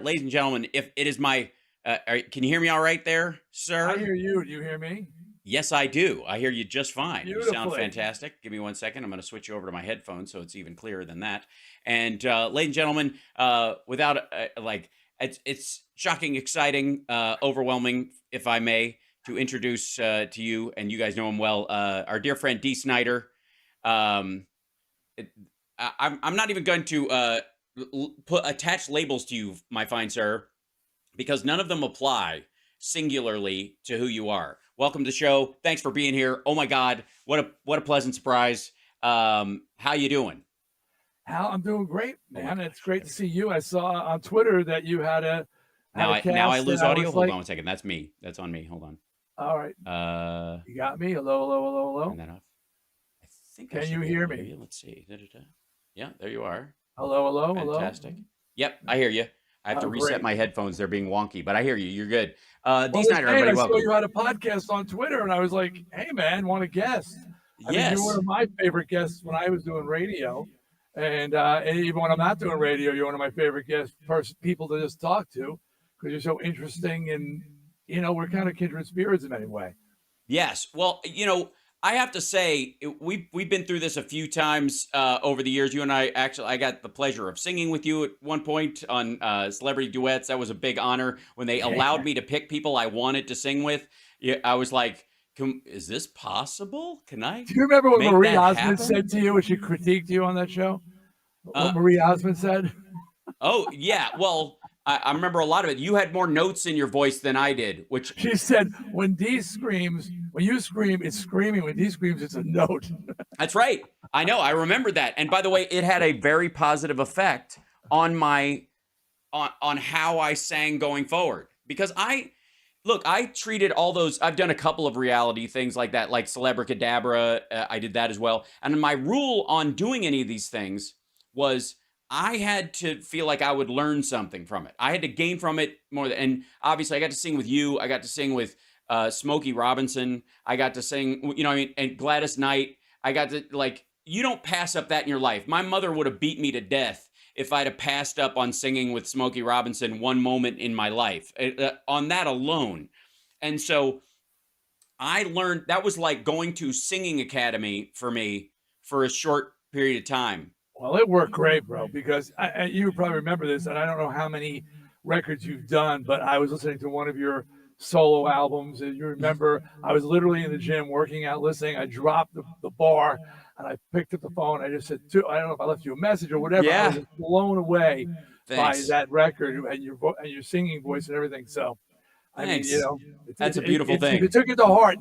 Ladies and gentlemen, if it is my, can you hear me all right there, sir? I hear you. Do you hear me? Yes, I do. I hear you just fine. You sound Beautifully. fantastic. Give me 1 second. I'm going to switch you over to my headphones so it's even clearer than that. And ladies and gentlemen, without it's shocking, exciting, overwhelming, if I may, to introduce to you, and you guys know him well, our dear friend Dee Snider. Um, I'm not even going to attach labels to you, my fine sir, because none of them apply singularly to who you are. Welcome to the show. Thanks for being here. Oh my God, what a pleasant surprise. How you doing? Hal, I'm doing great, man. It's great to see you. I saw on Twitter that you had a now I lose audio. Hold on 1 second. That's me. That's on me. Hold on. All right. You got me. Hello, hello, hello, hello. Turn that off. I think. Can you hear me? Let's see. Yeah, there you are. Hello, hello, Fantastic. hello. Yep, I hear you. I have to reset my headphones. They're being wonky, but I hear you. You're good. Dee Snider, everybody, welcome. I saw you had a podcast on Twitter, and I was like, hey, man, want a guest? I mean, you're one of my favorite guests when I was doing radio. And even when I'm not doing radio, you're one of my favorite guests, people to just talk to, because you're so interesting. And, we're kind of kindred spirits in any way. Yes. Well, I have to say, we've been through this a few times over the years. You and I got the pleasure of singing with you at one point on Celebrity Duets. That was a big honor when they allowed me to pick people I wanted to sing with. I was like, is this possible? Can I? Do you remember what Marie Osmond said to you when she critiqued you on that show? What Marie Osmond said? Oh, yeah. Well, I remember a lot of it. You had more notes in your voice than I did, which she said, when Dee screams, when you scream, it's screaming. When Dee screams, it's a note. That's right. I know. I remember that. And by the way, it had a very positive effect on on how I sang going forward, because I treated all those. I've done a couple of reality things like that, like Celebricadabra. I did that as well. And my rule on doing any of these things was I had to feel like I would learn something from it. I had to gain from it more. And obviously, I got to sing with you. I got to sing with Smokey Robinson. I got to sing, and Gladys Knight. I got to, you don't pass up that in your life. My mother would have beat me to death if I'd have passed up on singing with Smokey Robinson one moment in my life, on that alone. And so I learned that was like going to singing academy for me for a short period of time. Well, it worked great, bro, because you probably remember this, and I don't know how many records you've done, but I was listening to one of your solo albums, and you remember I was literally in the gym working out, listening. I dropped the bar, and I picked up the phone. I just said, I don't know if I left you a message or whatever. Yeah. I was just blown away Thanks. by that record and your singing voice and everything. So, Thanks. I mean, that's a beautiful thing. If it took it to heart,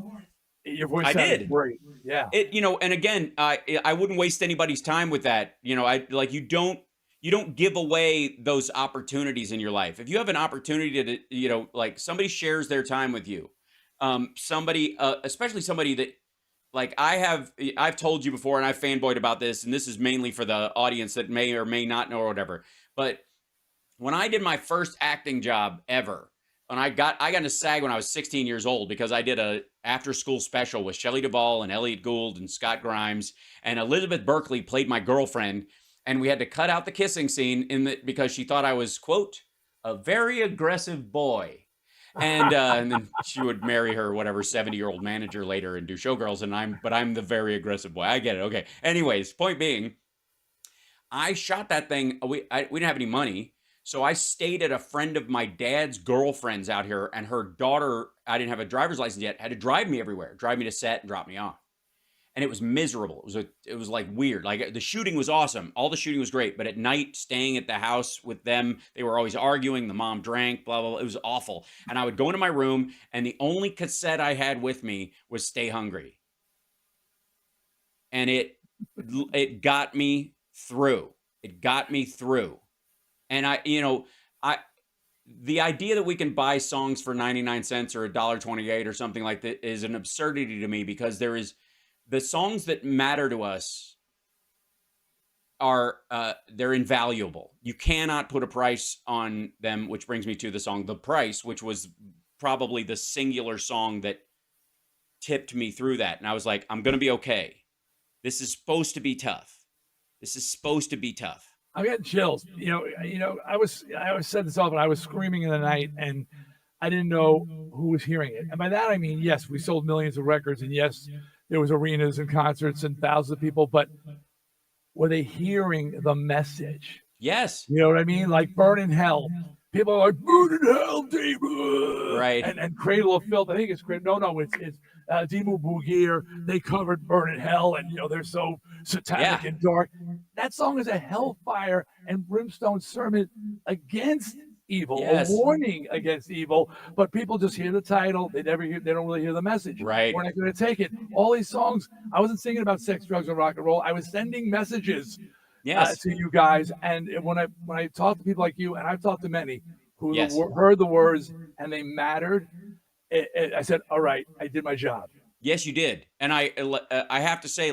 your voice sounded did. great. Yeah. And again, I wouldn't waste anybody's time with that. You don't give away those opportunities in your life. If you have an opportunity to, somebody shares their time with you, somebody, especially somebody that, I've told you before, and I've fanboyed about this, and this is mainly for the audience that may or may not know or whatever. But when I did my first acting job ever, and I got into SAG when I was 16 years old, because I did a after-school special with Shelley Duvall and Elliot Gould and Scott Grimes, and Elizabeth Berkley played my girlfriend, and we had to cut out the kissing scene because she thought I was, quote, a very aggressive boy. And then she would marry her, whatever, 70-year-old manager later and do Showgirls, but I'm the very aggressive boy. I get it. Okay. Anyways, point being, I shot that thing. We didn't have any money. So I stayed at a friend of my dad's girlfriend's out here, and her daughter, I didn't have a driver's license yet, had to drive me everywhere, drive me to set and drop me off. And it was miserable. It was like weird. Like, the shooting was awesome. All the shooting was great. But at night, staying at the house with them, they were always arguing. The mom drank, blah, blah, blah. It was awful. And I would go into my room, and the only cassette I had with me was Stay Hungry. And it got me through. It got me through. And the idea that we can buy songs for 99 cents or $1.28 or something like that is an absurdity to me, because the songs that matter to us are, they're invaluable. You cannot put a price on them, which brings me to the song, The Price, which was probably the singular song that tipped me through that. And I was like, I'm going to be okay. This is supposed to be tough. This is supposed to be tough. I'm getting chills. I always said this often. I was screaming in the night, and I didn't know who was hearing it. And by that I mean, yes, we sold millions of records, and yes, there was arenas and concerts and thousands of people. But were they hearing the message? Yes. You know what I mean? Like Burn in Hell. People are like, Burn in Hell, Demon. Right. And Cradle of Filth. I think it's Cradle. No, it's Demu Bugir. They covered Burn in Hell, and they're so satanic and dark. That song is a hellfire and brimstone sermon against evil, a warning against evil. But people just hear the title. They don't really hear the message. Right. We're not going to take it. All these songs, I wasn't singing about sex, drugs, and rock and roll. I was sending messages to you guys. And when I talk to people like you, and I've talked to many who heard the words and they mattered, I said, all right, I did my job. Yes, you did. And I have to say,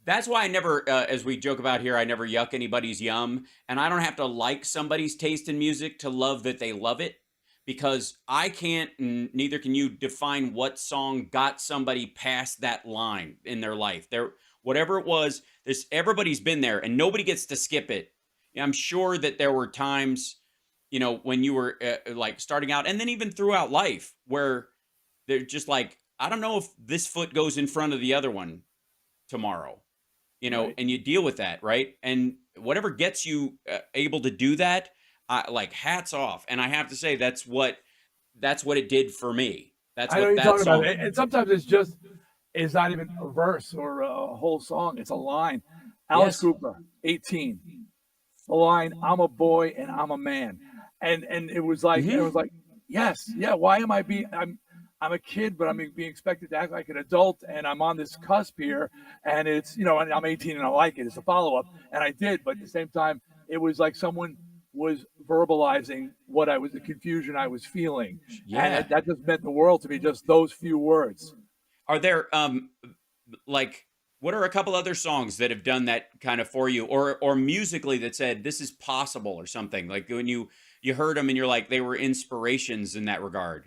that's why I never, as we joke about here, I never yuck anybody's yum. And I don't have to like somebody's taste in music to love that they love it, because I can't, and neither can you, define what song got somebody past that line in their life. Whatever it was, everybody's been there, and nobody gets to skip it. I'm sure that there were times, when you were starting out, and then even throughout life, where they're just like, I don't know if this foot goes in front of the other one tomorrow, Right. and you deal with that, right? And whatever gets you able to do that, hats off. And I have to say, that's what it did for me. That's I know what you're that talking song. about. And sometimes it's not even a verse or a whole song. It's a line. Alice Cooper, 18. The line, I'm a boy and I'm a man. And it was like, yes, yeah. Why am I I'm a kid, but I'm being expected to act like an adult, and I'm on this cusp here, and it's, and I'm 18 and I like it. It's a follow-up, and I did, but at the same time, it was like someone was verbalizing the confusion I was feeling. Yeah. And that just meant the world to me, just those few words. Are there, what are a couple other songs that have done that kind of for you, or musically that said, this is possible, or something? Like when you heard them and you're like, they were inspirations in that regard?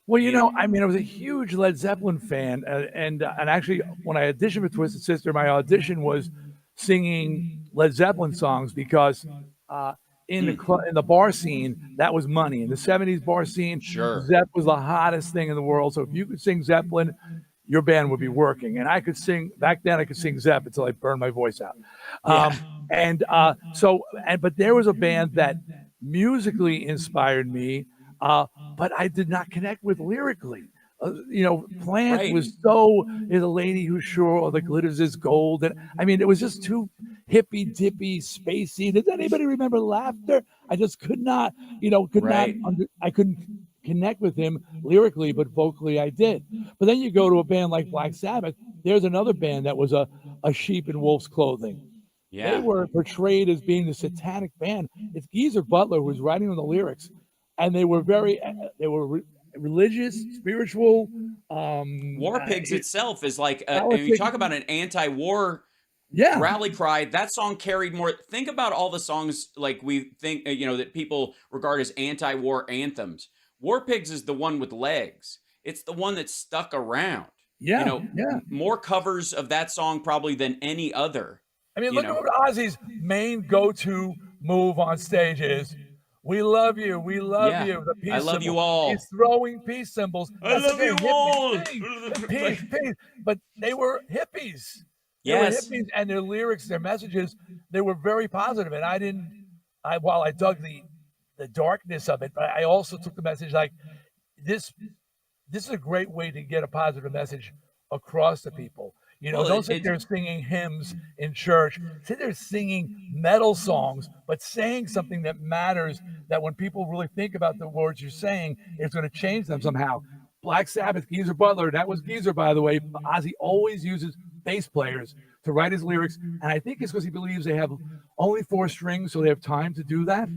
Well, I was a huge Led Zeppelin fan, and actually, when I auditioned for Twisted Sister, my audition was singing Led Zeppelin songs, because in the bar scene, that was money. In the '70s bar scene, Zepp was the hottest thing in the world. So if you could sing Zeppelin, your band would be working. And I could sing back then. I could sing Zepp until I burned my voice out. But there was a band that musically inspired me. But I did not connect with lyrically. Plant was is a lady who's sure all the glitters is gold. And it was just too hippy dippy, spacey. Does anybody remember Laughter? I just could not, I couldn't connect with him lyrically, but vocally I did. But then you go to a band like Black Sabbath. There's another band that was a sheep in wolf's clothing. Yeah. They were portrayed as being the satanic band. It's Geezer Butler who was writing the lyrics. And they were religious, spiritual. War Pigs itself is like, you talk about an anti-war rally cry. That song carried more. Think about all the songs like we think, that people regard as anti-war anthems. War Pigs is the one with legs. It's the one that stuck around. More covers of that song probably than any other. Look at what Ozzy's main go-to move on stage is. We love you. We love you. The peace I love symbol. you all. He's throwing peace symbols. I love you all. Peace. But they were hippies. They were hippies, and their lyrics, their messages, they were very positive. And while I dug the darkness of it, but I also took the message like this is a great way to get a positive message across to people. Don't sit there singing hymns in church. Sit there singing metal songs, but saying something that matters, that when people really think about the words you're saying, it's going to change them somehow. Black Sabbath, Geezer Butler, that was Geezer, by the way. Ozzy always uses bass players to write his lyrics, and I think it's because he believes they have only 4 strings, so they have time to do that.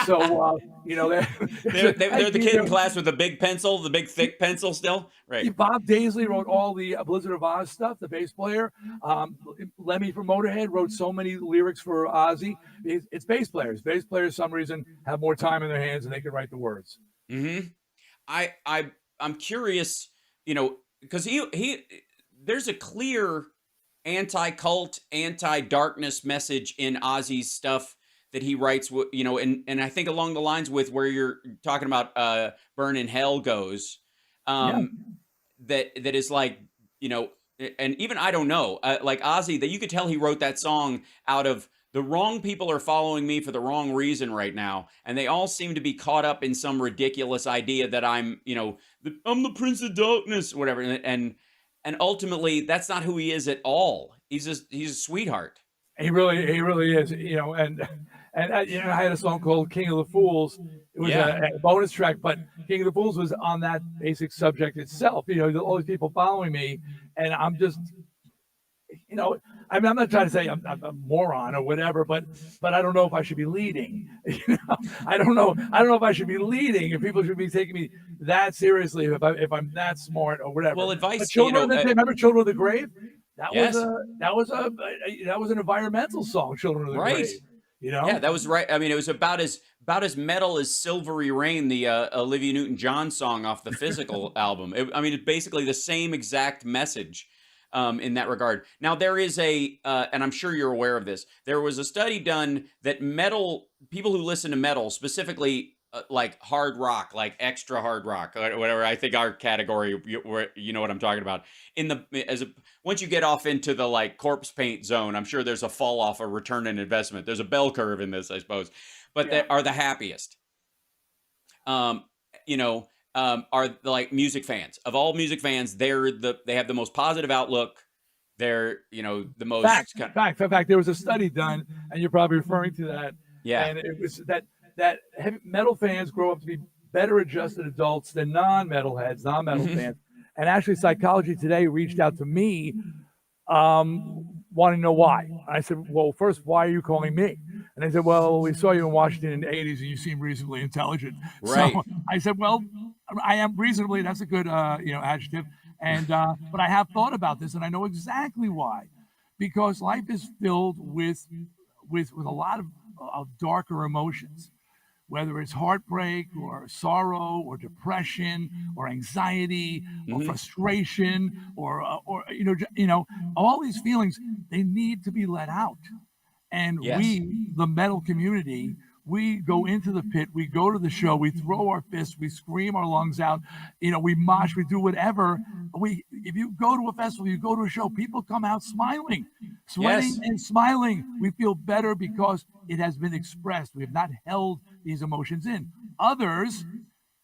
So, they're the kid in class with the big pencil, the big thick pencil still. Right. Bob Daisley wrote all the Blizzard of Oz stuff, the bass player. Lemmy from Motorhead wrote so many lyrics for Ozzy. It's bass players. Bass players, for some reason, have more time in their hands and they can write the words. Mm-hmm. I'm curious, because there's a clear anti-cult, anti-darkness message in Ozzy's stuff that he writes, you know, and I think along the lines with where you're talking about Burn in Hell goes, Yeah. that is like, you know, and even I don't know, like Ozzy, that you could tell he wrote that song out of the wrong people are following me for the wrong reason right now, and they all seem to be caught up in some ridiculous idea that I'm, you know, I'm the Prince of Darkness, whatever, and ultimately that's not who he is at all. He's a sweetheart. He really is, you know, and you know, I had a song called King of the Fools. It was a bonus track, but King of the Fools was on that basic subject itself. You know, all these people following me, and I'm just, you know, I mean, I'm not trying to say I'm a moron or whatever, but I don't know if I should be leading. You know, I don't know if I should be leading, if people should be taking me that seriously, if I'm that smart or whatever. Well, advice, but Children, you know, remember Children of the Grave? Yes. That was an environmental song, Children of the Right. Grave. You know? Yeah, that was right. I mean, it was about as metal as "Silvery Rain," the Olivia Newton-John song off the Physical album. I mean, it's basically the same exact message in that regard. Now, there is and I'm sure you're aware of this. There was a study done that people who listen to metal, specifically like hard rock, like extra hard rock, or whatever. I think our category, you know what I'm talking about. Once you get off into the like corpse paint zone, I'm sure there's a fall off, a return on investment. There's a bell curve in this, I suppose, but they are the happiest. You know, are like music fans. Of all music fans, they have the most positive outlook. They're, you know, the most in fact, there was a study done, and you're probably referring to that. Yeah. And it was that heavy metal fans grow up to be better adjusted adults than non-metal fans. And actually, Psychology Today reached out to me, wanting to know why. I said, well, first, why are you calling me? And they said, well, we saw you in Washington in the 80s, and you seem reasonably intelligent. Right. So I said, well, I am reasonably. That's a good, adjective. And but I have thought about this, and I know exactly why, because life is filled with a lot of darker emotions. Whether it's heartbreak or sorrow or depression or anxiety or frustration or all these feelings, they need to be let out. And we, the metal community, we go into the pit, we go to the show, we throw our fists, we scream our lungs out, we mosh, we do whatever. If you go to a festival, you go to a show, people come out smiling, sweating and smiling. We feel better because it has been expressed. We have not held these emotions in. Others,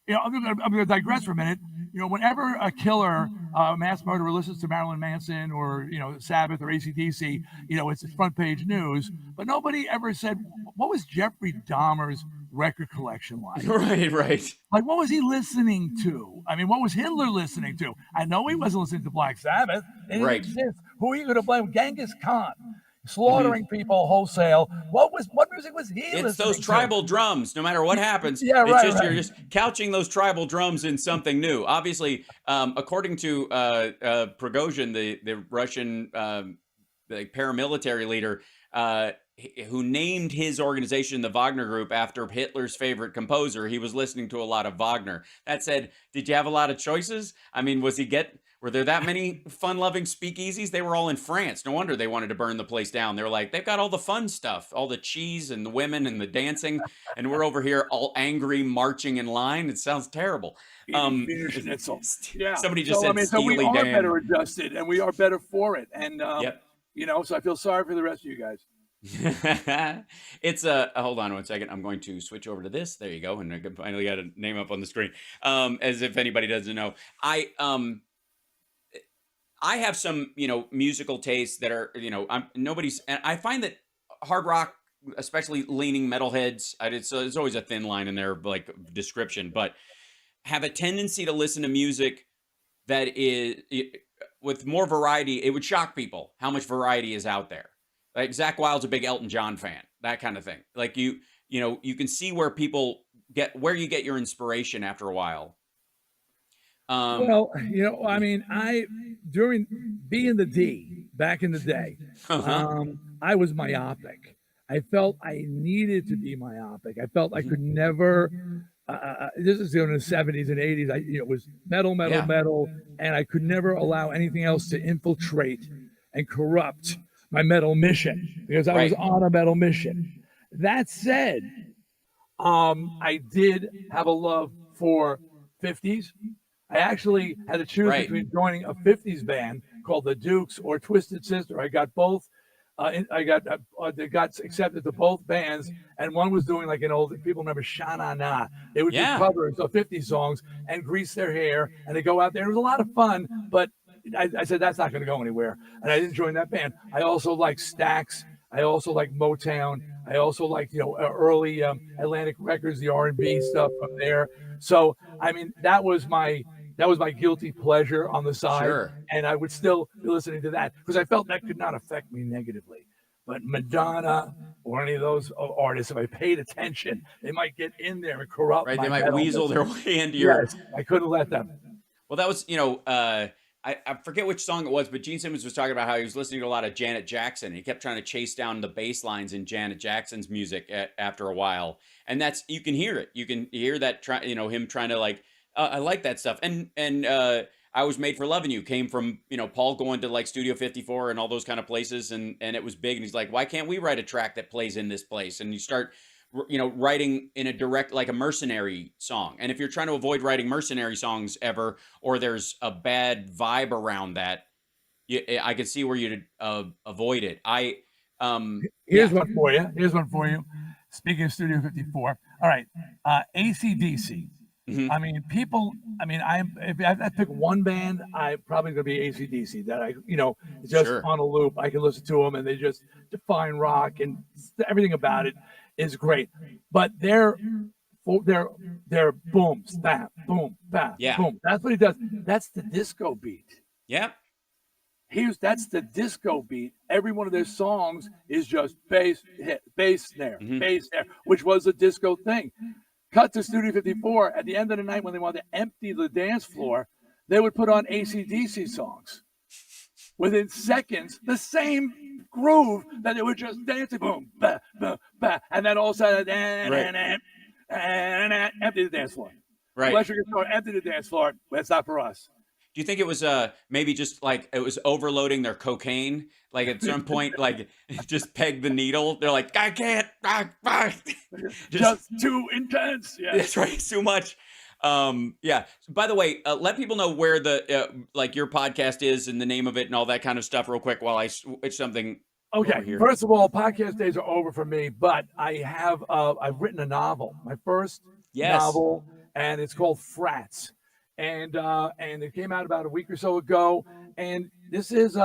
I'm going to digress for a minute. Whenever a killer, mass murderer listens to Marilyn Manson or, Sabbath or AC/DC, it's front page news, but nobody ever said, what was Jeffrey Dahmer's record collection like? Right. Like, what was he listening to? I mean, what was Hitler listening to? I know he wasn't listening to Black Sabbath. It didn't exist. Who are you going to blame? Genghis Khan. Slaughtering people wholesale. What music was he listening to? It's those tribal drums. No matter what happens, you're just couching those tribal drums in something new. Obviously, according to Prigozhin, the Russian paramilitary leader, who named his organization the Wagner Group after Hitler's favorite composer, he was listening to a lot of Wagner. That said, did you have a lot of choices? I mean, were there that many fun-loving speakeasies? They were all in France. No wonder they wanted to burn the place down. They're like, they've got all the fun stuff, all the cheese and the women and the dancing, and we're over here all angry, marching in line. It sounds terrible. Somebody just said, so we are Dan. better adjusted, and we are better for it. And so I feel sorry for the rest of you guys. It's hold on one second. I'm going to switch over to this. There you go. And I finally got a name up on the screen. As if anybody doesn't know, I have some, musical tastes that are, I find that hard rock, especially leaning metalheads, it's always a thin line in their like description, but have a tendency to listen to music that is with more variety. It would shock people how much variety is out there. Like Zach Wilde's a big Elton John fan, that kind of thing. Like you can see where where you get your inspiration after a while. During being the D back in the day, I was myopic. I felt I needed to be myopic. I felt I could never. This is in the 70s and 80s. It was metal, and I could never allow anything else to infiltrate and corrupt my metal mission because I was Right. on a metal mission. That said, I did have a love for 50s. I actually had to choose Right. between joining a 50s band called the Dukes or Twisted Sister. I got both. They got accepted to both bands, and one was doing like an old. People remember Sha Na Na. They would do Yeah. covers of 50 songs and grease their hair, and they go out there. It was a lot of fun, but I said that's not going to go anywhere, and I didn't join that band. I also like Stax. I also like Motown. I also like early Atlantic Records, the R&B stuff from there. So I mean that was my guilty pleasure on the side, Sure. and I would still be listening to that because I felt that could not affect me negatively. But Madonna or any of those artists, if I paid attention, they might get in there and corrupt Right. my They might metalness. weasel their way into your. Yes, I couldn't let them. Well, that was, I forget which song it was, but Gene Simmons was talking about how he was listening to a lot of Janet Jackson. And he kept trying to chase down the bass lines in Janet Jackson's music after a while. And that's, you can hear it. You can hear that, him trying to like, I like that stuff. And I Was Made for Loving You came from, Paul going to like Studio 54 and all those kind of places. And it was big. And he's like, why can't we write a track that plays in this place? And you start, writing in a direct, like a mercenary song. And if you're trying to avoid writing mercenary songs ever, or there's a bad vibe around that, I could see where you'd avoid it. Here's one for you. Here's one for you. Speaking of Studio 54. All right. AC/DC. Mhm. I mean, people, if I had to pick one band, I probably going to be AC/DC. That just Sure. on a loop. I can listen to them and they just define rock and everything about it is great. But they're boom, snap, boom, bap, Yeah. boom. That's what he does. That's the disco beat. Yep. That's the disco beat. Every one of their songs is just bass hit, bass snare, bass snare, which was a disco thing. Cut to Studio 54. At the end of the night, when they wanted to empty the dance floor, they would put on AC/DC songs. Within seconds, the same groove that they were just dancing, boom, bah, bah, bah, and then all of a sudden, empty the dance floor. Right. Electric guitar, empty the dance floor. That's not for us. Do you think it was maybe just like it was overloading their cocaine? Like at some point, like just peg the needle. They're like, I can't. Just too intense. Yeah. That's right. Too much. Yeah. By the way, let people know where the like your podcast is and the name of it and all that kind of stuff real quick while I switch something. Okay. Here. First of all, podcast days are over for me, but I have I've written a novel, my first novel, and it's called Frats. And it came out about a week or so ago. And this is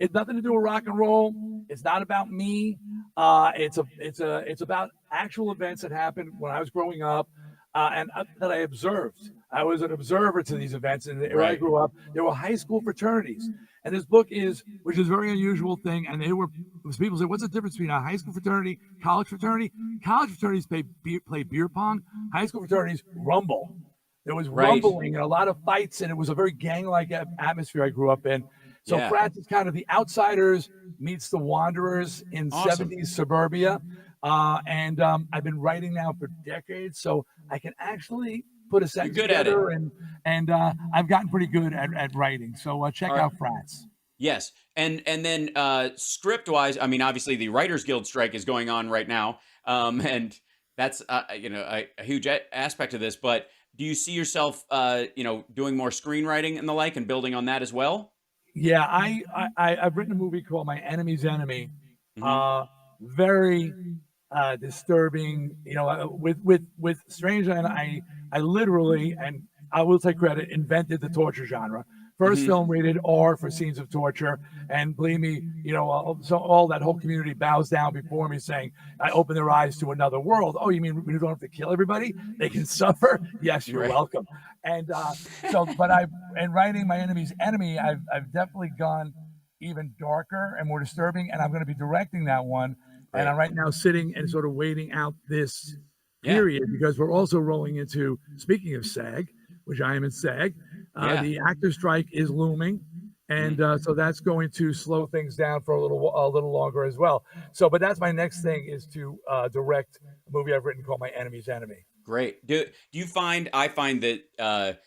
it's nothing to do with rock and roll. It's not about me. It's about actual events that happened when I was growing up, and that I observed. I was an observer to these events, and where I grew up, there were high school fraternities. And this book which is a very unusual thing. And people say, what's the difference between a high school fraternity, college fraternity? College fraternities play beer pong. High school fraternities rumble. There was rumbling and a lot of fights, and it was a very gang-like atmosphere I grew up in. So Frats is kind of the outsiders meets the wanderers in 70s suburbia. And I've been writing now for decades, so I can actually put a sentence together, and I've gotten pretty good at writing. So check out Frats. Yes, and then script-wise, I mean, obviously the Writers Guild strike is going on right now, and that's a huge aspect of this. But do you see yourself, doing more screenwriting and the like, and building on that as well? Yeah, I've written a movie called My Enemy's Enemy. Very disturbing. With Strange, and I literally, and I will take credit, invented the torture genre. First film rated R for scenes of torture, and believe me, so all that whole community bows down before me, saying, "I open their eyes to another world." Oh, you mean we don't have to kill everybody? They can suffer. Yes, you're welcome. And but in writing My Enemy's Enemy, I've definitely gone even darker and more disturbing, and I'm going to be directing that one. And I'm right now sitting and sort of waiting out this period because we're also rolling into, speaking of SAG, which I am in SAG. The actor strike is looming, and so that's going to slow things down for a little longer as well. So, but that's my next thing, is to direct a movie I've written called My Enemy's Enemy. Great. Do you find? I find that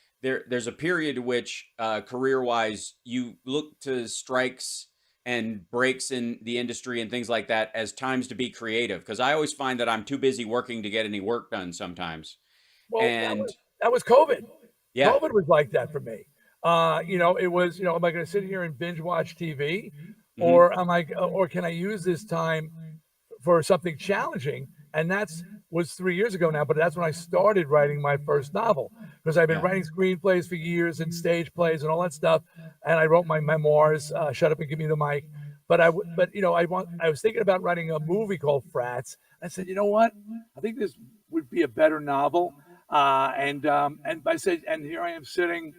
there's a period in which career wise you look to strikes and breaks in the industry and things like that as times to be creative, because I always find that I'm too busy working to get any work done sometimes. Well, And that was COVID. yeah. COVID was like that for me. It was, am I going to sit here and binge watch TV, Hmm. or can I use this time for something challenging? And that's was 3 years ago now, but that's when I started writing my first novel, because I've been Yeah. writing screenplays for years and stage plays and all that stuff. And I wrote my memoirs, Shut Up and Give Me the Mic. I was thinking about writing a movie called Frats. I said, you know what? I think this would be a better novel. And I said, and here I am sitting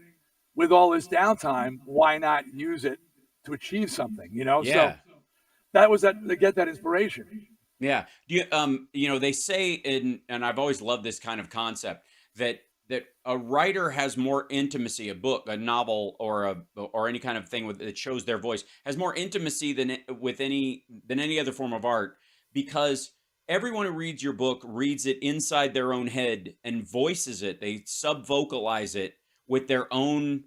with all this downtime. Why not use it to achieve something? So Yeah. that was that to get that inspiration. Yeah. Do you they say and I've always loved this kind of concept that a writer has more intimacy, a book, a novel, or any kind of thing that shows their voice has more intimacy than any other form of art, because everyone who reads your book reads it inside their own head and voices it. They subvocalize it with their own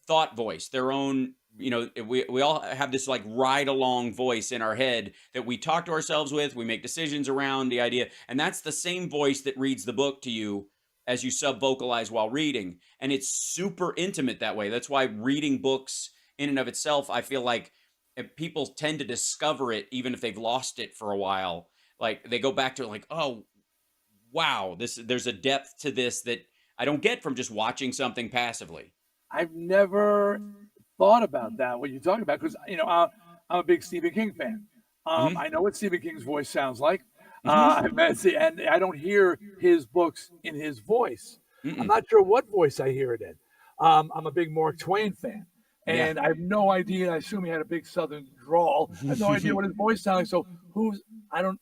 thought voice, their own, we all have this like ride along voice in our head that we talk to ourselves with, we make decisions around the idea, and that's the same voice that reads the book to you as you subvocalize while reading. And it's super intimate that way. That's why reading books in and of itself, I feel like people tend to discover it even if they've lost it for a while. Like they go back to like, oh wow, there's a depth to this that I don't get from just watching something passively. I've never thought about that, what you're talking about, because I'm a big Stephen King fan. Hmm. I know what Stephen King's voice sounds like. Hmm. And I don't hear his books in his voice. I'm Mm-mm. not sure what voice I hear it in. I'm a big Mark Twain fan, Yeah. and I have no idea. I assume he had a big Southern drawl. I have no idea what his voice sounds like. So who's I don't.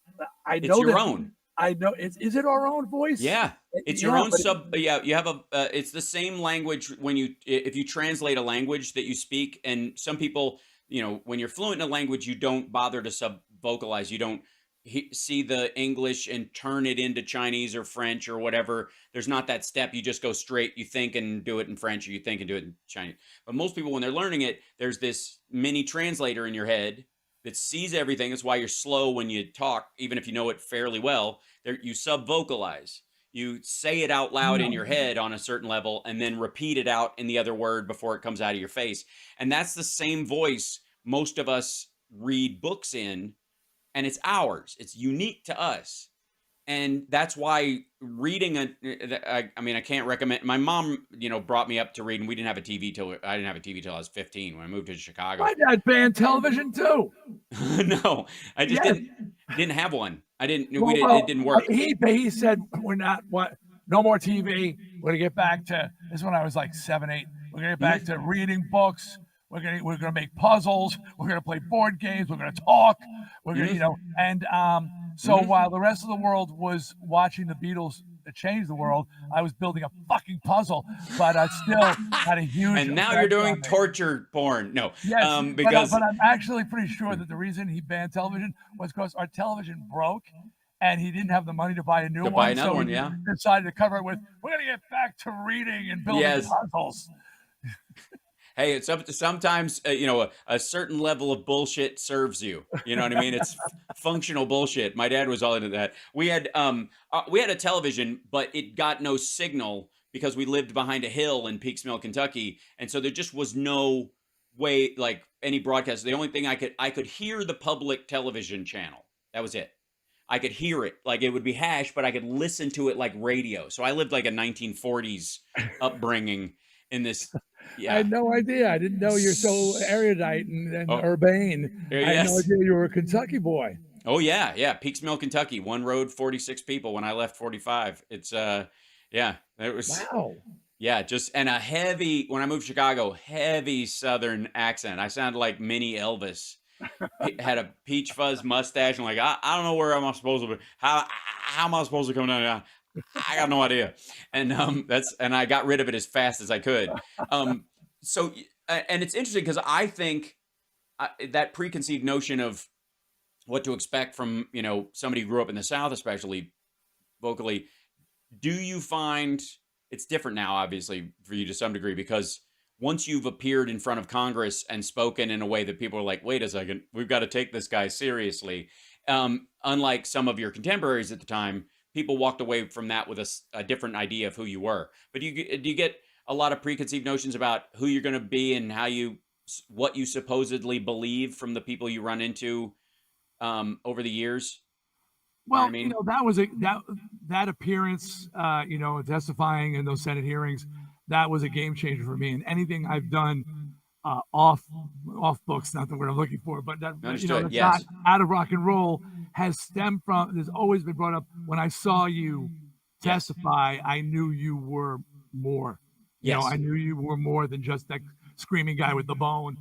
I It's know your that. own. I know it's. Is it our own voice? Yeah. It's your Yeah, own but yeah, you have it's the same language when if you translate a language that you speak. And some people, when you're fluent in a language, you don't bother to sub vocalize. You don't see the English and turn it into Chinese or French or whatever. There's not that step. You just go straight. You think and do it in French, or you think and do it in Chinese. But most people, when they're learning it, there's this mini translator in your head that sees everything. That's why you're slow when you talk, even if you know it fairly well. There, you sub vocalize. You say it out loud in no. your head on a certain level and then repeat it out in the other word before it comes out of your face. And that's the same voice most of us read books in, and it's ours. It's unique to us. And that's why reading I can't recommend. My mom, brought me up to read, and we didn't have a TV till I didn't have a TV till I was 15 when I moved to Chicago. My dad banned television too. No, I just Yes. didn't have one. I didn't. It Well, didn't work. he said we're not what no more TV. We're gonna get back to this when I was like 7, 8. We're gonna get back Mhm. to reading books. We're gonna make puzzles. We're gonna play board games. We're gonna talk. We're gonna Mhm. and so Mhm. while the rest of the world was watching the Beatles change the world, I was building a fucking puzzle, but I still had a huge And now you're effect on doing me. torture porn. No, Yes, because but I'm actually pretty sure that the reason he banned television was because our television broke, and he didn't have the money to buy a new to buy one, another so he one, yeah. decided to cover it with, "We're gonna get back to reading and building Yes. puzzles." Hey, it's up to sometimes, a certain level of bullshit serves you. You know what I mean? It's functional bullshit. My dad was all into that. We had a television, but it got no signal because we lived behind a hill in Peeks Mill, Kentucky, and so there just was no way, like any broadcast. The only thing I could hear the public television channel. That was it. I could hear it, like it would be hash, but I could listen to it like radio. So I lived like a 1940s upbringing in this. I had Yeah. no idea. I didn't know you're so erudite and Oh, urbane. I had no yes. idea you were a Kentucky boy. Oh yeah, yeah. Peeks Mill, Kentucky. One road, 46 people. When I left, 45. It's yeah. It was Wow. yeah. Just and a heavy. When I moved to Chicago, heavy Southern accent. I sounded like mini Elvis. Had a peach fuzz mustache. And like I don't know where I'm supposed to be. How am I supposed to come down here? I got no idea. And and I got rid of it as fast as I could. Um, so and it's interesting because I think that preconceived notion of what to expect from somebody who grew up in the South, especially vocally. Do you find it's different now, obviously, for you to some degree, because once you've appeared in front of Congress and spoken in a way that people are like, wait a second, we've got to take this guy seriously. Unlike some of your contemporaries at the time, people walked away from that with a different idea of who you were. But do you get a lot of preconceived notions about who you're going to be and what you supposedly believe from the people you run into over the years? Well, I mean, that was that appearance, testifying in those Senate hearings, that was a game changer for me. And anything I've done off books, not the word I'm looking for, but that Understood, that's yes. not out of rock and roll, has stemmed from. There's always been brought up. When I saw you testify, I knew you were more. Yes. I knew you were more than just that screaming guy with the bone.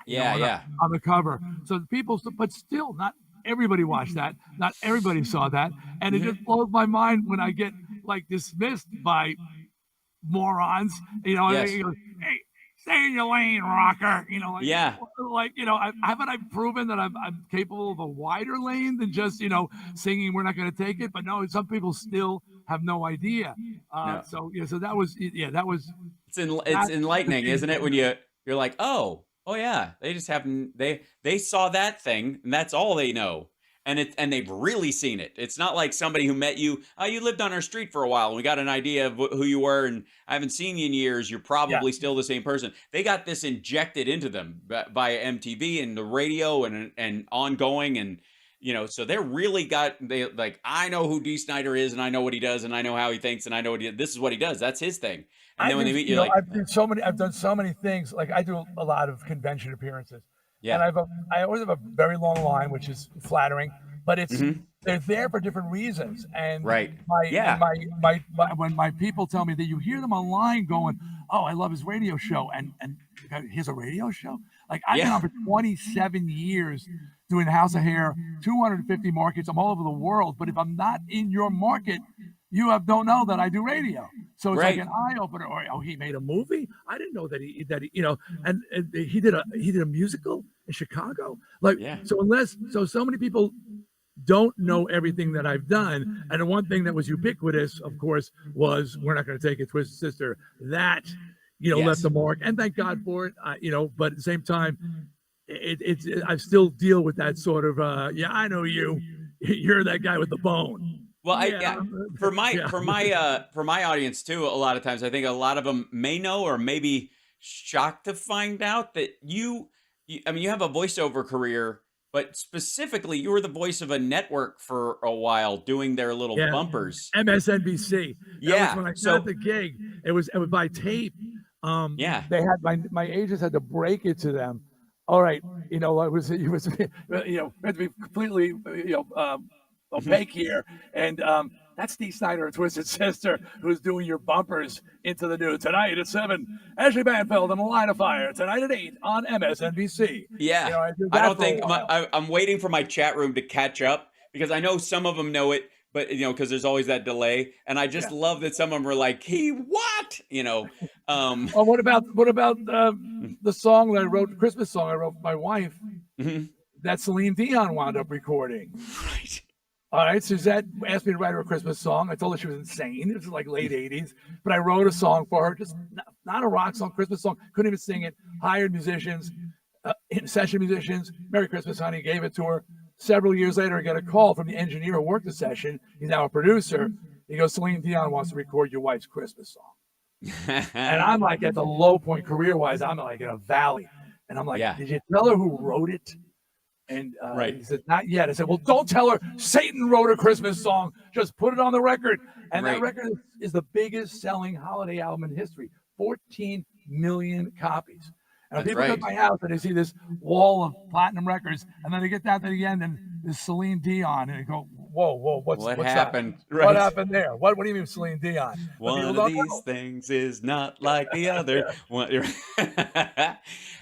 On the cover. So people, but still, not everybody watched that. Not everybody saw that, and it just blows my mind when I get like dismissed by morons. Yes. They go, hey, stay in your lane, rocker. Haven't I proven that I'm capable of a wider lane than just singing "We're Not Going to Take It"? But no, some people still have no idea. No. So that was that was. It's enlightening, isn't it? When you're like, oh yeah, they just haven't they saw that thing and that's all they know. And they've really seen it. It's not like somebody who met you. Oh, you lived on our street for a while, and we got an idea of who you were, and I haven't seen you in years. You're probably still the same person. They got this injected into them by MTV and the radio and ongoing, and so they're really I know who Dee Snider is, and I know what he does, and I know how he thinks, and I know this is what he does. That's his thing. And then when they meet you, I've done so many things. Like I do a lot of convention appearances. Yeah. And I always have a very long line, which is flattering, but it's they're there for different reasons. And right. When my people tell me that you hear them online going, "Oh, I love his radio show," and here's a radio show. Like I've been on for 27 years doing House of Hair, 250 markets. I'm all over the world. But if I'm not in your market, you don't know that I do radio. So it's like an eye opener. Or he made a movie. I didn't know that he and he did a musical in Chicago. So many people don't know everything that I've done. And the one thing that was ubiquitous, of course, was "We're Not Going to Take It, Twisted Sister." That left the mark, and thank God for it. But at the same time, I still deal with that sort of I know you. You're that guy with the bone. Well, for my audience too, a lot of times I think a lot of them may know or may be shocked to find out that you have a voiceover career, but specifically you were the voice of a network for a while doing their little bumpers. MSNBC. That was when I got the gig. It was by tape. They had my agents had to break it to them. All right, it was had to be completely opaque here, and that's Dee Snider, Twisted Sister, who's doing your bumpers into the new tonight at 7. Ashley Banfield and A Line of Fire tonight at 8 on MSNBC. Yeah, I don't think I'm waiting for my chat room to catch up because I know some of them know it, but because there's always that delay, and I just love that some of them were like, "He what?" Oh, what about the song that I wrote, the Christmas song I wrote for my wife, that Celine Dion wound up recording. Right. All right, Suzette asked me to write her a Christmas song. I told her she was insane. It was like late 80s. But I wrote a song for her, just not a rock song, Christmas song. Couldn't even sing it. Hired musicians, session musicians. "Merry Christmas, honey." Gave it to her. Several years later, I got a call from the engineer who worked the session. He's now a producer. He goes, "Celine Dion wants to record your wife's Christmas song." And I'm like at the low point career-wise. I'm like in a valley. And I'm like, "Did you tell her who wrote it?" And he said, "Not yet." I said, "Well, don't tell her Satan wrote a Christmas song. Just put it on the record." And that record is the biggest selling holiday album in history. 14 million copies. And people come to my house and they see this wall of platinum records, and then they get down to the end and there's Celine Dion, and they go, "Whoa, what's happened? That? What happened there? What do you mean Celine Dion?" One of these things is not like the other.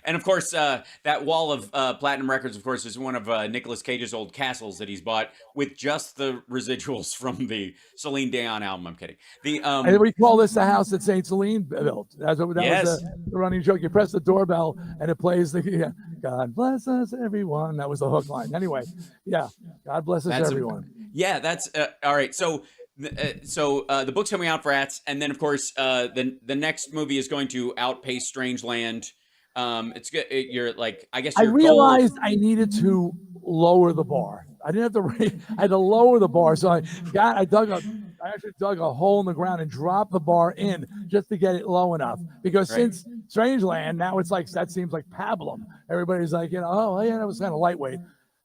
And of course, that wall of platinum records, of course, is one of Nicolas Cage's old castles that he's bought with just the residuals from the Celine Dion album. I'm kidding. And we call this the house that Saint Celine built. That was the running joke. You press the doorbell and it plays the "God bless us, everyone." That was the hook line. Anyway, God bless us, everyone. That's all right. So The book's coming out, Frats, and then of course the next movie is going to outpace Strangeland. It's good. You're like, I guess I your goal. realized I needed to lower the bar. I didn't have to. I had to lower the bar. So I actually dug a hole in the ground and dropped the bar in just to get it low enough. Because Right. since Strangeland, now it's like that seems like pablum. Everybody's like, oh yeah, that was kind of lightweight.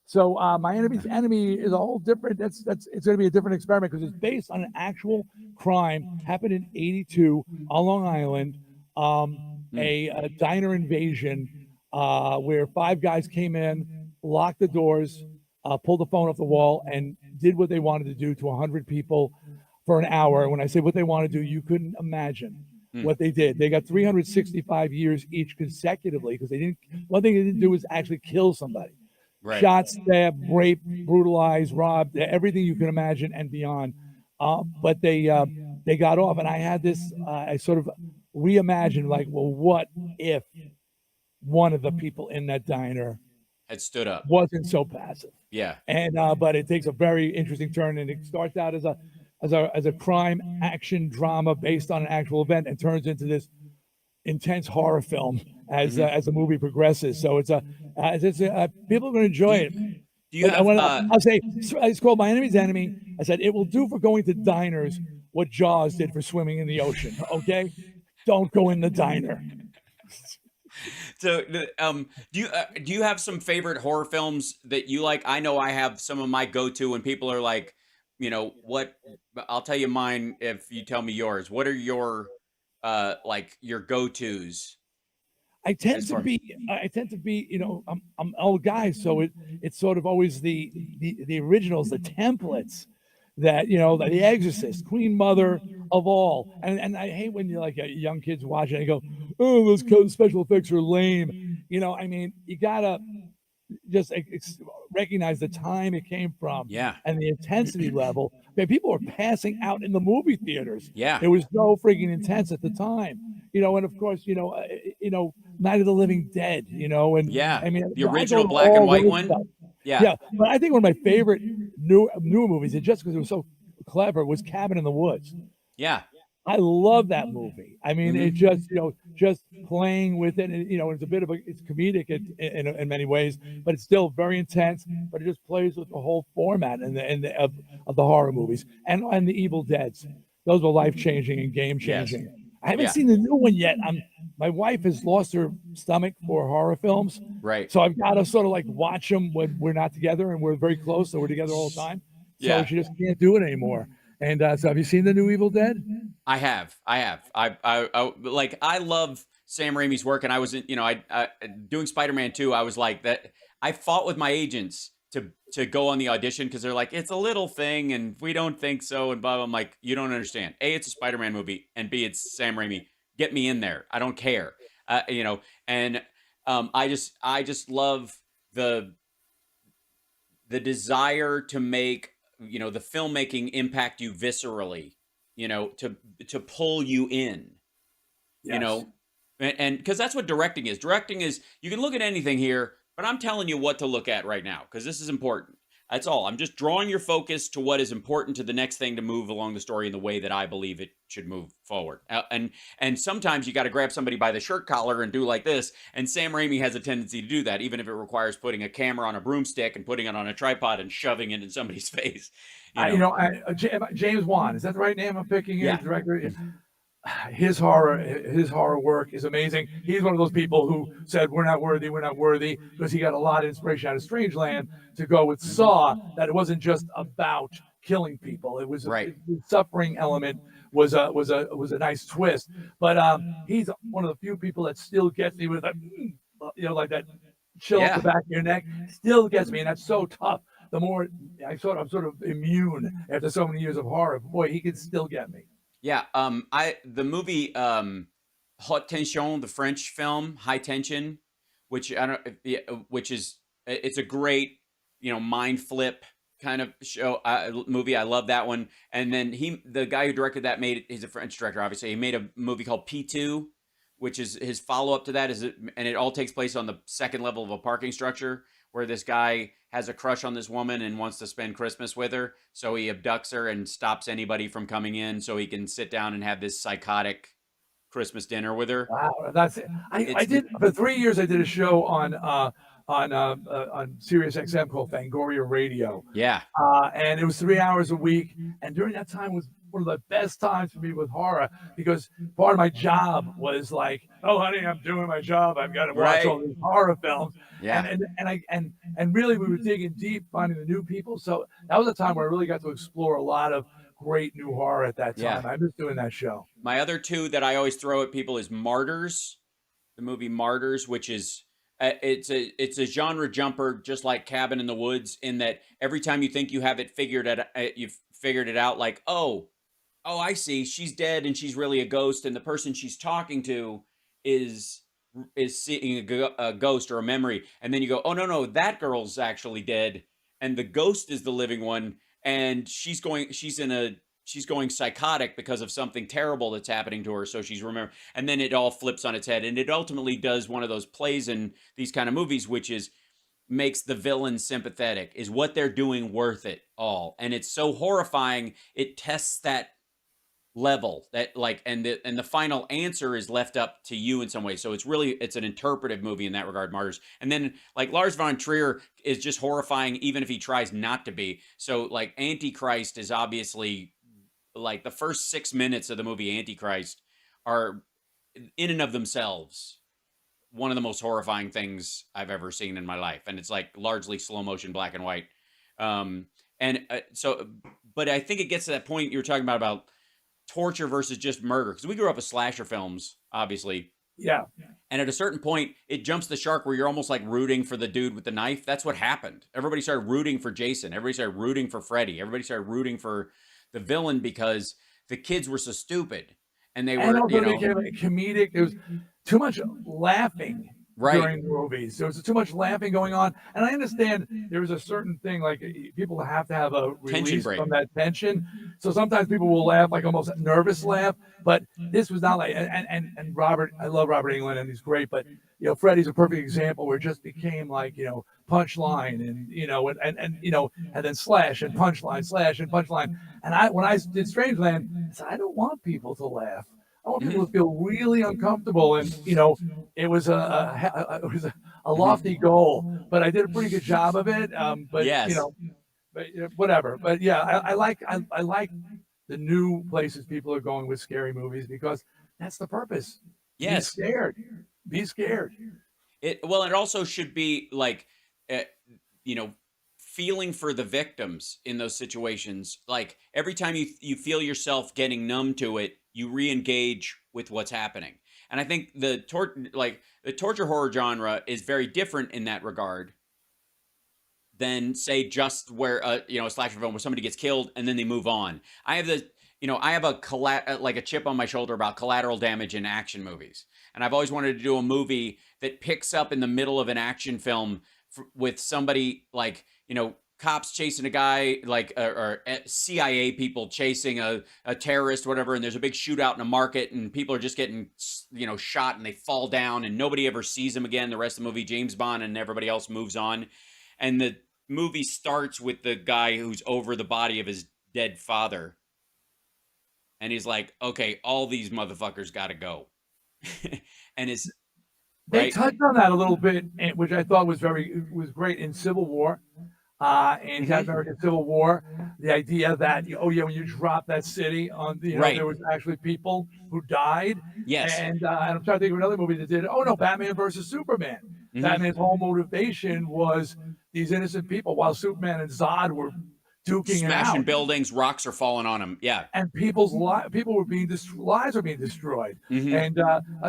So my enemy's enemy is a whole different. It's going to be a different experiment because it's based on an actual crime happened in '82 on Long Island. A diner invasion where 5 guys came in, locked the doors, pulled the phone off the wall, and did what they wanted to do to 100 people for an hour. When I say what they want to do, you couldn't imagine what they did. They got 365 years each consecutively because they didn't. One thing they didn't do was actually kill somebody. Right. Shot, stabbed, raped, brutalized, robbed, everything you can imagine and beyond. But they got off, and I had this. I sort of reimagined, like, well, what if one of the people in that diner Had stood up. wasn't so passive? Yeah. And but it takes a very interesting turn, and it starts out as a crime action drama based on an actual event, and turns into this intense horror film as the movie progresses. So it's people are going to enjoy it. Do you have? I'll say it's called My Enemy's Enemy. I said it will do for going to diners what Jaws did for swimming in the ocean. Okay, don't go in the diner. So, do you have some favorite horror films that you like? I know I have some of my go-to when people are like, what? I'll tell you mine if you tell me yours. What are your like your go-tos? I tend to be, I'm an old guy, so it's sort of always the originals, the templates that the Exorcist, Queen Mother of all, and I hate when you're like young kids watching and go, oh, those special effects are lame. I mean, you gotta just recognize the time it came from, Yeah. and the intensity level. Man, people were passing out in the movie theaters. Yeah. It was so freaking intense at the time. And of course, Night of the Living Dead. And Yeah. I mean, The I go original to black and all white those one. stuff. Yeah. Yeah, but I think one of my favorite new movies, and just because it was so clever, was Cabin in the Woods. Yeah. I love that movie. I mean, Mhm. it just playing with it. And, it's a bit of it's comedic in many ways, but it's still very intense. But it just plays with the whole format of the horror movies and the Evil Deads. Those were life changing and game changing. Yes. I haven't Yeah. seen the new one yet. My wife has lost her stomach for horror films, Right. so I've got to sort of like watch them when we're not together, and we're very close, so we're together all the time. So Yeah. she just can't do it anymore. And so, have you seen the new Evil Dead? I have. I like. I love Sam Raimi's work, and I was, I doing Spider-Man 2. I was like that. I fought with my agents to go on the audition because they're like, it's a little thing, and we don't think so, and blah, blah. I'm like, you don't understand. A, it's a Spider-Man movie, and B, it's Sam Raimi. Get me in there. I don't care. And I just love the desire to make the filmmaking impact you viscerally, to pull you in, Yes. and because that's what directing is. Directing is, you can look at anything here, but I'm telling you what to look at right now because this is important. That's all. I'm just drawing your focus to what is important to the next thing to move along the story in the way that I believe it should move forward. And sometimes you got to grab somebody by the shirt collar and do like this. And Sam Raimi has a tendency to do that, even if it requires putting a camera on a broomstick and putting it on a tripod and shoving it in somebody's face. James Wan, is that the right name I'm picking here? Yeah. The director. His horror work is amazing. He's one of those people who said we're not worthy, because he got a lot of inspiration out of Strangeland to go with Saw. That it wasn't just about killing people; it was Right. the suffering element was a nice twist. But he's one of the few people that still gets me with like that chill up the back of your neck. Still gets me, and that's so tough. The more I'm sort of immune after so many years of horror. Boy, he can still get me. Yeah. The movie Haute Tension, the French film High Tension, which I don't, yeah, which is, it's a great, mind flip kind of movie. I love that one. And then the guy who directed that he's a French director, obviously. He made a movie called P2, which is his follow up to that. And it all takes place on the second level of a parking structure, where this guy has a crush on this woman and wants to spend Christmas with her. So he abducts her and stops anybody from coming in so he can sit down and have this psychotic Christmas dinner with her. Wow, that's it. I It's did for 3 years. I did a show on Sirius XM called Fangoria Radio, yeah, and it was 3 hours a week. And during that time was one of the best times for me with horror because part of my job was like, oh honey, I'm doing my job. I've got to watch all right. these horror films. Yeah. And really we were digging deep, finding the new people. So that was a time where I really got to explore a lot of great new horror at that Yeah. time. I miss doing that show. My other two that I always throw at people is Martyrs, the movie Martyrs, which is it's a genre jumper, just like Cabin in the Woods, in that every time you think you have it you've figured it out, like, oh, I see, she's dead and she's really a ghost, and the person she's talking to is seeing a ghost or a memory, and then you go, oh no, that girl's actually dead, and the ghost is the living one, and she's going psychotic because of something terrible that's happening to her, so she's remember, and then it all flips on its head, and it ultimately does one of those plays in these kind of movies, which is makes the villain sympathetic. Is what they're doing worth it all? And it's so horrifying, it tests that level, that like, and the final answer is left up to you in some way. So it's an interpretive movie in that regard, Martyrs. And then like Lars von Trier is just horrifying even if he tries not to be. So like Antichrist is obviously, like, the first 6 minutes of the movie Antichrist are in and of themselves one of the most horrifying things I've ever seen in my life, and it's like largely slow motion, black and white. But I think it gets to that point you were talking about torture versus just murder, because we grew up with slasher films, obviously. Yeah. And at a certain point, it jumps the shark where you're almost like rooting for the dude with the knife. That's what happened. Everybody started rooting for Jason. Everybody started rooting for Freddy. Everybody started rooting for the villain because the kids were so stupid. And they were, also became comedic. There was too much laughing during movies. There was too much laughing going on. And I understand there was a certain thing, like people have to have a release from that tension. So sometimes people will laugh, like almost a nervous laugh. But this was not like, and Robert, I love Robert Englund and he's great, but Freddy's a perfect example where it just became like, punchline and then slash and punchline, slash and punchline. And when I did Strangeland, I said, I don't want people to laugh. I want people to feel really uncomfortable. And, it was a lofty goal, but I did a pretty good job of it. But, yes. But whatever. But yeah, I like the new places people are going with scary movies because that's the purpose. Yes. Be scared. It also should be like, feeling for the victims in those situations. Like every time you feel yourself getting numb to it, you re-engage with what's happening. And I think the torture horror genre is very different in that regard than, say, just where a slasher film where somebody gets killed and then they move on. I have a chip on my shoulder about collateral damage in action movies. And I've always wanted to do a movie that picks up in the middle of an action film with somebody like, cops chasing a guy, like, or CIA people chasing a terrorist, whatever, and there's a big shootout in a market, and people are just getting, shot, and they fall down, and nobody ever sees them again. The rest of the movie, James Bond and everybody else moves on. And the movie starts with the guy who's over the body of his dead father. And he's like, okay, all these motherfuckers got to go. And they touched on that a little bit, which I thought was great in Civil War. And Captain American Civil War, the idea that when you drop that city on there was actually people who died. Yes. And I'm trying to think of another movie that did it. Oh no, Batman versus Superman. Batman's whole motivation was these innocent people, while Superman and Zod were duking smashing buildings, rocks are falling on them. Yeah. And people's lives were being destroyed. And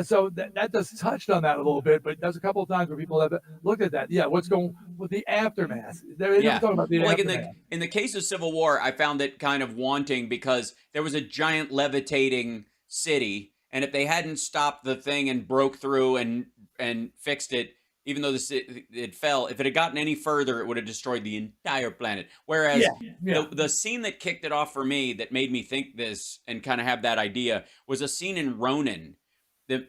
so that just touched on that a little bit, but there's a couple of times where people have looked at that. Yeah, what's going with the aftermath? They're talking about the aftermath. Like in the case of Civil War, I found it kind of wanting because there was a giant levitating city, and if they hadn't stopped the thing and broke through and fixed it, even though it fell, if it had gotten any further, it would have destroyed the entire planet. Whereas the scene that kicked it off for me, that made me think this and kind of have that idea, was a scene in Ronin,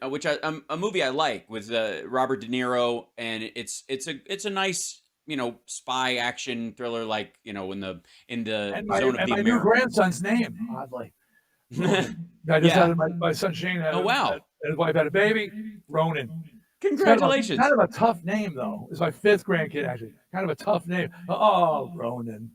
which a movie I like, with Robert De Niro, and it's a nice spy action thriller, like, in the And zone of my being new mirrored. grandson's name, oddly, Ronin. I just Yeah. had my son Shane Oh, wow. his wife had a baby, Ronin. It's kind Congratulations. of a tough name though. It's my fifth grandkid actually. Kind of a tough name. Oh, Ronin.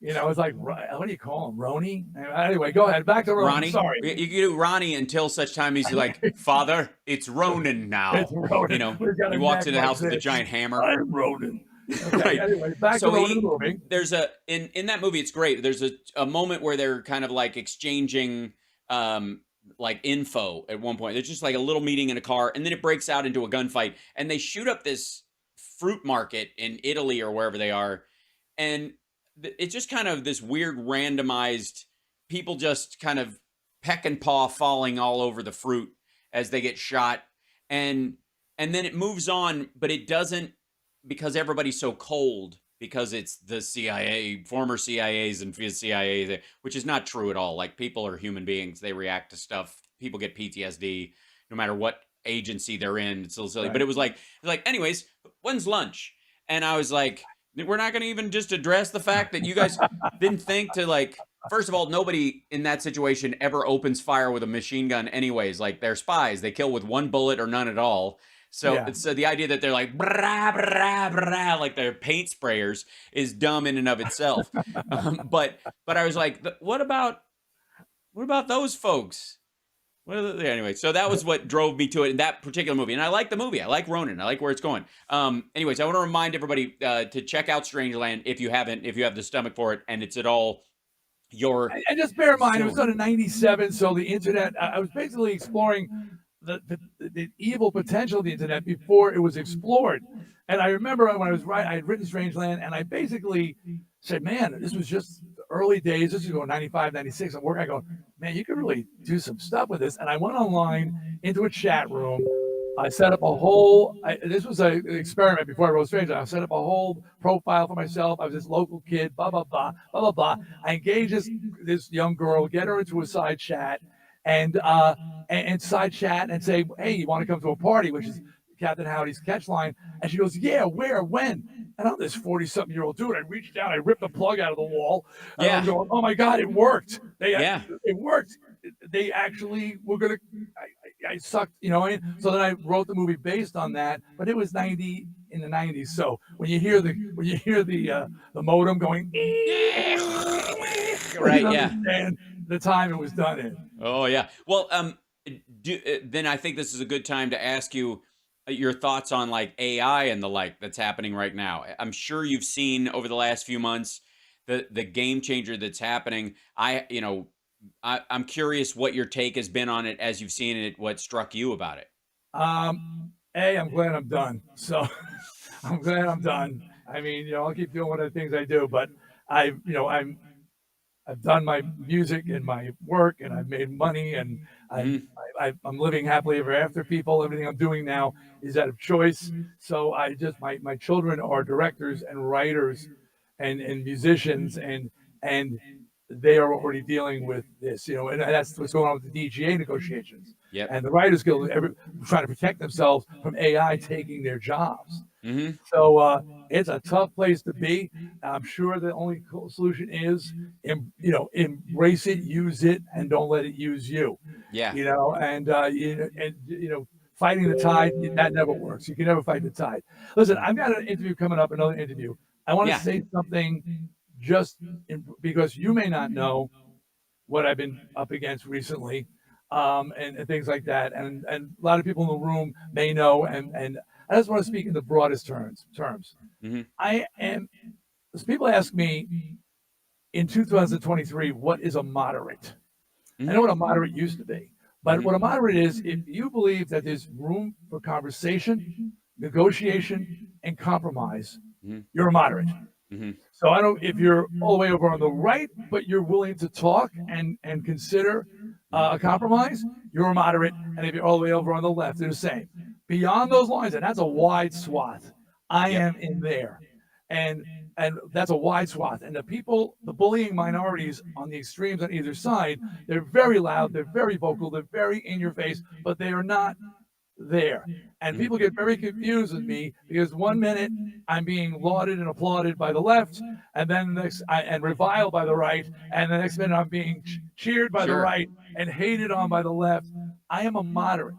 It's like what do you call him, Roni? Anyway, go ahead. Back to Ronin. Ronnie. Sorry, You can do Ronnie until such time he's like, Father, it's Ronin it's now. Ronin. We've got He a walks neck in the like house with a this. giant hammer. I'm Ronin. Okay. Right. Anyway, back to So Ronin the movie. there's in that movie, it's great. There's a moment where they're kind of like exchanging like info at one point. There's just like a little meeting in a car, and then it breaks out into a gunfight, and they shoot up this fruit market in Italy or wherever they are, and it's just kind of this weird randomized people just kind of peck and paw falling all over the fruit as they get shot, and then it moves on, but it doesn't, because everybody's so cold, because it's the CIA, former CIAs and CIA, which is not true at all. Like, people are human beings. They react to stuff. People get PTSD no matter what agency they're in. It's a little silly. Right. But it was like, anyways, when's lunch? And I was like, we're not going to even just address the fact that you guys didn't think to, like, first of all, nobody in that situation ever opens fire with a machine gun anyways. Like, they're spies. They kill with one bullet or none at all. So Yeah. it's the idea that they're like brah, brah, brah, like they're paint sprayers is dumb in and of itself. But I was like, what about those folks? Anyway, so that was what drove me to it in that particular movie, and I like the movie. I like Ronin. I like where it's going. Anyways, I want to remind everybody to check out Strangeland if you haven't, if you have the stomach for it, and it's at all your. And just bear in mind, it was done in '97, so the internet. I was basically exploring the evil potential of the internet before it was explored. And I remember when I was I had written Strangeland, and I basically said, man, this was just the early days. This is going 95, 96. I'm working. I go, man, you could really do some stuff with this. And I went online into a chat room. I set up a whole, this was an experiment before I wrote Strangeland. I set up a whole profile for myself. I was this local kid, blah, blah, blah, blah, blah, blah. I engaged this young girl, get her into a side chat, and side chat and say, hey, you want to come to a party, which is Captain Howdy's catchline. And she goes, yeah, where, when? And I'm this 40-something-year-old dude. I reached down, I ripped the plug out of the wall. And Yeah. I'm going, oh my God, it worked. Yeah. It worked. They actually were going to, I sucked, So then I wrote the movie based on that, but it was in the 90s. So when you hear the modem going, Right, you yeah. understand the time it was done in. Oh yeah. Well, then I think this is a good time to ask you your thoughts on like AI and the like that's happening right now. I'm sure you've seen over the last few months the game changer that's happening. I'm curious what your take has been on it as you've seen it. What struck you about it? I'm glad I'm done. So I'm glad I'm done. I mean, I'll keep doing one of the things I do, but I've done my music and my work, and I've made money, and I'm living happily ever after. People, everything I'm doing now is out of choice. So I just my children are directors and writers, and musicians, and they are already dealing with this, and that's what's going on with the DGA negotiations. Yep. And the Writers Guild trying to protect themselves from AI taking their jobs. Mm-hmm. So it's a tough place to be. I'm sure the only solution is, embrace it, use it, and don't let it use you. Yeah. Fighting the tide, that never works. You can never fight the tide. Listen, I've got an interview coming up, another interview. I want to say something because you may not know what I've been up against recently, and things like that. And a lot of people in the room may know, and I just want to speak in the broadest terms. Mm-hmm. As people ask me in 2023, what is a moderate? Mm-hmm. I know what a moderate used to be, but what a moderate is, if you believe that there's room for conversation, negotiation, and compromise, you're a moderate. Mm-hmm. So if you're all the way over on the right, but you're willing to talk and consider a compromise, you're a moderate. And if you're all the way over on the left, they're the same. Beyond those lines, and that's a wide swath, I am in there. And that's a wide swath. And the bullying minorities on the extremes on either side, they're very loud, they're very vocal, they're very in your face, but they are not there. And people get very confused with me because 1 minute I'm being lauded and applauded by the left, and then and reviled by the right, and the next minute I'm being cheered by the Sure. right and hated on by the left. I am a moderate.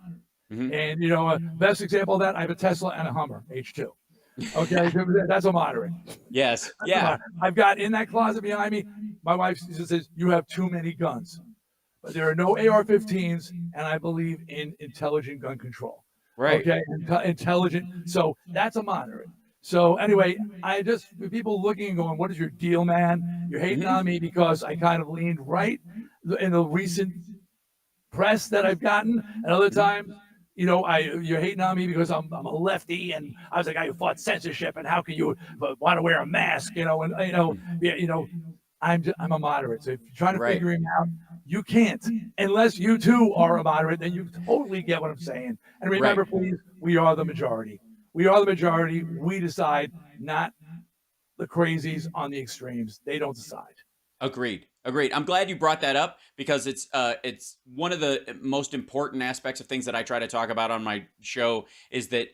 Mhm. And, best example of that, I have a Tesla and a Hummer H2. Okay, that's a moderate. Yes. Yeah. I've got in that closet behind me, my wife says, you have too many guns. But there are no AR-15s, and I believe in intelligent gun control. Right. Okay, intelligent. So that's a moderate. So anyway, with people looking and going, what is your deal, man? You're hating on me because I kind of leaned right in the recent press that I've gotten, and other times, you're hating on me because I'm a lefty, and I was the guy who fought censorship, and how can you want to wear a mask? I'm a moderate. So if you're trying to figure him out, you can't unless you too are a moderate. Then you totally get what I'm saying. And remember, please, we are the majority. We are the majority. We decide, not the crazies on the extremes. They don't decide. Agreed. I'm glad you brought that up because it's one of the most important aspects of things that I try to talk about on my show is that,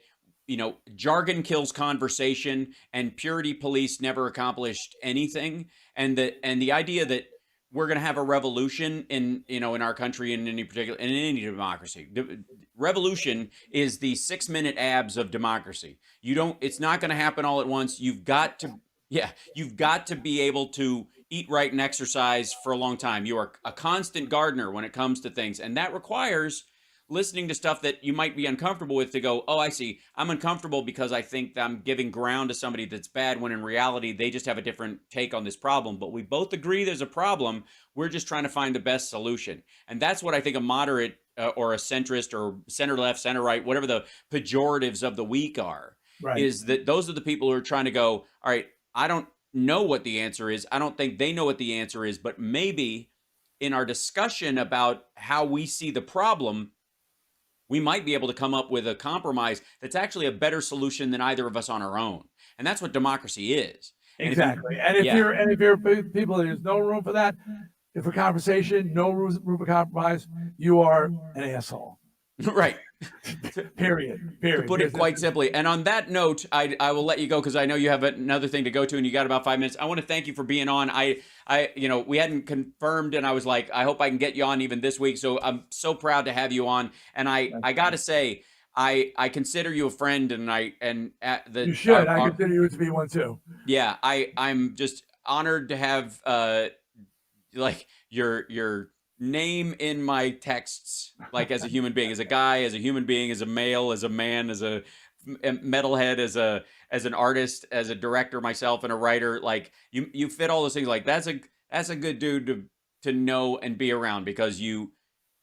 jargon kills conversation, and purity police never accomplished anything. And the idea that we're going to have a revolution in our country, in any democracy. Revolution is the 6-minute abs of democracy. It's not going to happen all at once. You've got to be able to eat right and exercise for a long time. You are a constant gardener when it comes to things. And that requires listening to stuff that you might be uncomfortable with to go, oh, I see. I'm uncomfortable because I think that I'm giving ground to somebody that's bad, when in reality, they just have a different take on this problem. But we both agree there's a problem. We're just trying to find the best solution. And that's what I think a moderate or a centrist or center left, center right, whatever the pejoratives of the week are, is that those are the people who are trying to go, all right, I don't know what the answer is. I don't think they know what the answer is, but maybe in our discussion about how we see the problem, we might be able to come up with a compromise that's actually a better solution than either of us on our own. And that's what democracy is. Exactly. And if you're people, there's no room for that. For conversation, no room for compromise, you are an asshole. Right. Period. To put it quite simply. And on that note, I will let you go because I know you have another thing to go to and you got about 5 minutes. I want to thank you for being on. We hadn't confirmed, and I was like, I hope I can get you on even this week. So I'm so proud to have you on. And I got to say, I consider you a friend, and you should. I consider you to be one too. Yeah, I'm just honored to have your name in my texts, like as a human being, as a guy, as a human being, as a male, as a man, as a metalhead, as an artist, as a director myself, and a writer. Like you fit all those things. Like that's a good dude to know and be around, because you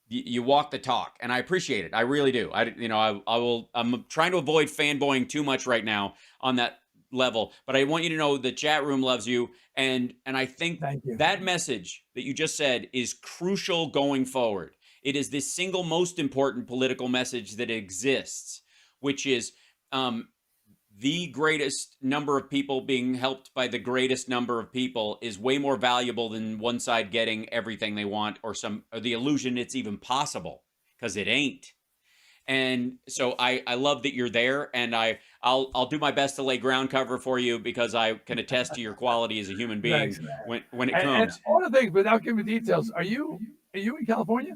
walk the talk, and I appreciate it. I really do. I'm trying to avoid fanboying too much right now on that level, but I want you to know the chat room loves you, and I think that message that you just said is crucial going forward. It is the single most important political message that exists, which is the greatest number of people being helped by the greatest number of people is way more valuable than one side getting everything they want, or the illusion it's even possible, because it ain't. And so I love that you're there, and I'll do my best to lay ground cover for you, because I can attest to your quality as a human being. Thanks, when it comes. And all the things, without giving details, are you in California?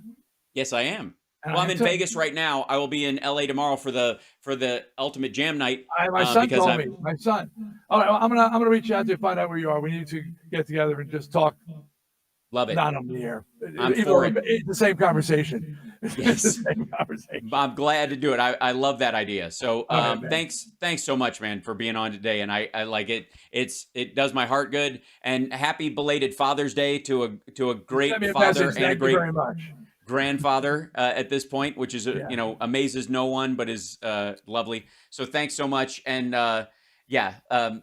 Yes, I am. Well, I'm in Vegas right now. I will be in LA tomorrow for the Ultimate Jam Night. My son told me. My son. All right, I'm gonna reach out to you and find out where you are. We need to get together and just talk. Love it. Not on the air. I'm for it. It's the same conversation. Yes. The same conversation. I'm glad to do it. I love that idea. So thanks so much, man, for being on today. And I like it. It does my heart good. And happy belated Father's Day to a great father and a great grandfather at this point, which is amazes no one, but is lovely. So thanks so much. And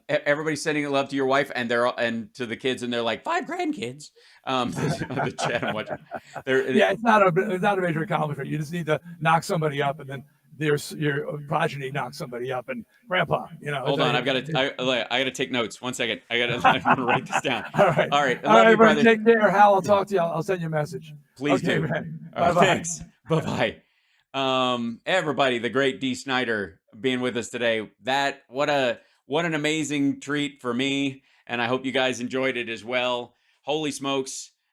everybody's sending love to your wife and to the kids, and they're like 5 grandkids. The chat I'm watching. It's not a major accomplishment. You just need to knock somebody up, and then your progeny knocks somebody up, and grandpa. Hold on, I gotta take notes. 1 second. I'm gonna write this down. All right. I love you, brother. Brother. Take care, Hal. I'll talk to you. I'll send you a message. Please do. Man. Thanks. Bye-bye. Everybody, the great Dee Snider being with us today. What an amazing treat for me, and I hope you guys enjoyed it as well. Holy smokes.